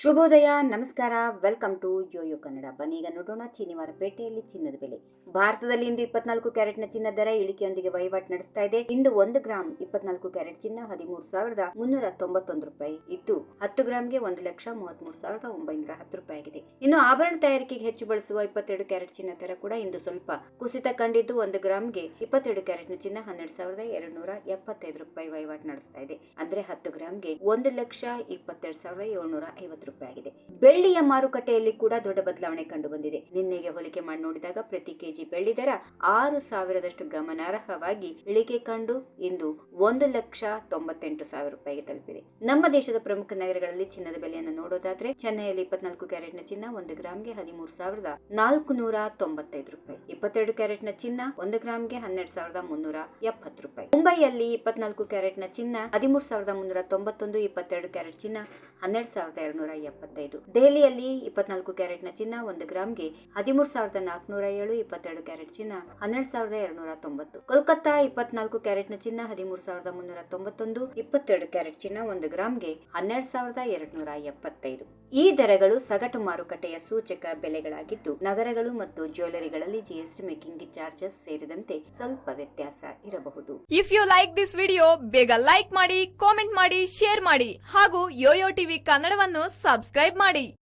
ಶುಭೋದಯ, ನಮಸ್ಕಾರ, welcome to Yoyo Kannada. ಬನ್ನೀಗ ನೋಡೋಣ ಚಿನ್ನಿವಾರ ಪೇಟೆಯಲ್ಲಿ ಚಿನ್ನದ ಬೆಲೆ. ಭಾರತದಲ್ಲಿ ಇಂದು 24 ಕ್ಯಾರೆಟ್ನ ಚಿನ್ನ ದರ ಇಳಿಕೆಯೊಂದಿಗೆ ವಹಿವಾಟು ನಡೆಸ್ತಾ ಇದೆ. ಇಂದು 1 ಗ್ರಾಂ 24 ಕ್ಯಾರೆಟ್ ಚಿನ್ನ 13,391 ರೂಪಾಯಿ ಇದ್ದು 10 ಗ್ರಾಂಗೆ 1,33,910 ರೂಪಾಯಿ ಆಗಿದೆ. ಇನ್ನು ಆಭರಣ ತಯಾರಿಕೆಗೆ ಹೆಚ್ಚು ಬಳಸುವ 22 ಕ್ಯಾರೆಟ್ ಚಿನ್ನ ದರ ಕೂಡ ಇಂದು ಸ್ವಲ್ಪ ಕುಸಿತ ಕಂಡಿದ್ದು 1 ಗ್ರಾಂಗೆ 22 ಕ್ಯಾರೆಟ್ನ ಚಿನ್ನ 12,275 ರೂಪಾಯಿ ವಹಿವಾಟು ನಡೆಸ್ತಾ ಇದೆ. ಅಂದ್ರೆ 10 ಗ್ರಾಂಗೆ 1,22,750 ರೂಪಾಯಿ ಆಗಿದೆ. ಬೆಳ್ಳಿಯ ಮಾರುಕಟ್ಟೆಯಲ್ಲಿ ಕೂಡ ದೊಡ್ಡ ಬದಲಾವಣೆ ಕಂಡು ಬಂದಿದೆ. ನಿನ್ನೆಗೆ ಹೋಲಿಕೆ ಮಾಡಿ ನೋಡಿದಾಗ ಪ್ರತಿ ಕೆಜಿ ಬೆಳ್ಳಿ ದರ 6,000 ಗಮನಾರ್ಹವಾಗಿ ಇಳಿಕೆ ಕಂಡು ಇಂದು 1,98,000 ರೂಪಾಯಿಗೆ ತಲುಪಿದೆ. ನಮ್ಮ ದೇಶದ ಪ್ರಮುಖ ನಗರಗಳಲ್ಲಿ ಚಿನ್ನದ ಬೆಲೆಯನ್ನು ನೋಡೋದಾದ್ರೆ ಚೆನ್ನೈಯಲ್ಲಿ 24 ಕ್ಯಾರೆಟ್ನ ಚಿನ್ನ 1 ಗ್ರಾಂಗೆ 13,495 ರೂಪಾಯಿ, 22 ಕ್ಯಾರೆಟ್ನ ಚಿನ್ನ 1 ಗ್ರಾಂಗೆ 12,370 ರೂಪಾಯಿ. ಮುಂಬೈಯಲ್ಲಿ 24 ಕ್ಯಾರೆಟ್ನ ಚಿನ್ನ 13,391, 22 ಕ್ಯಾರೆಟ್ ಚಿನ್ನ 12,275. ದೆಹಲಿಯಲ್ಲಿ 24 ಕ್ಯಾರೆಟ್ನ ಚಿನ್ನ 1 ಗ್ರಾಂಗೆ 13,407, 22 ಕ್ಯಾರೆಟ್ ಚಿನ್ನ 12,290. ಕೋಲ್ಕತ್ತಾ 24 ಕ್ಯಾರೆಟ್ನ ಚಿನ್ನ 13,391, 22 ಕ್ಯಾರೆಟ್ ಚಿನ್ನ 1 ಗ್ರಾಂಗೆ 12,275. ಈ ದರಗಳು ಸಗಟು ಮಾರುಕಟ್ಟೆಯ ಸೂಚಕ ಬೆಲೆಗಳಾಗಿದ್ದು ನಗರಗಳು ಮತ್ತು ಜ್ಯುವೆಲರಿಗಳಲ್ಲಿ ಜಿಎಸ್ಟಿ ಮೇಕಿಂಗ್ ಚಾರ್ಜಸ್ ಸೇರಿದಂತೆ ಸ್ವಲ್ಪ ವ್ಯತ್ಯಾಸ ಇರಬಹುದು. If you like this video ಬೇಗ ಲೈಕ್ ಮಾಡಿ, ಕಾಮೆಂಟ್ ಮಾಡಿ, ಶೇರ್ ಮಾಡಿ ಹಾಗೂ ಯೋಯೋ ಟಿವಿ ಕನ್ನಡವನ್ನು ಸಬ್ಸ್ಕ್ರೈಬ್ ಮಾಡಿ.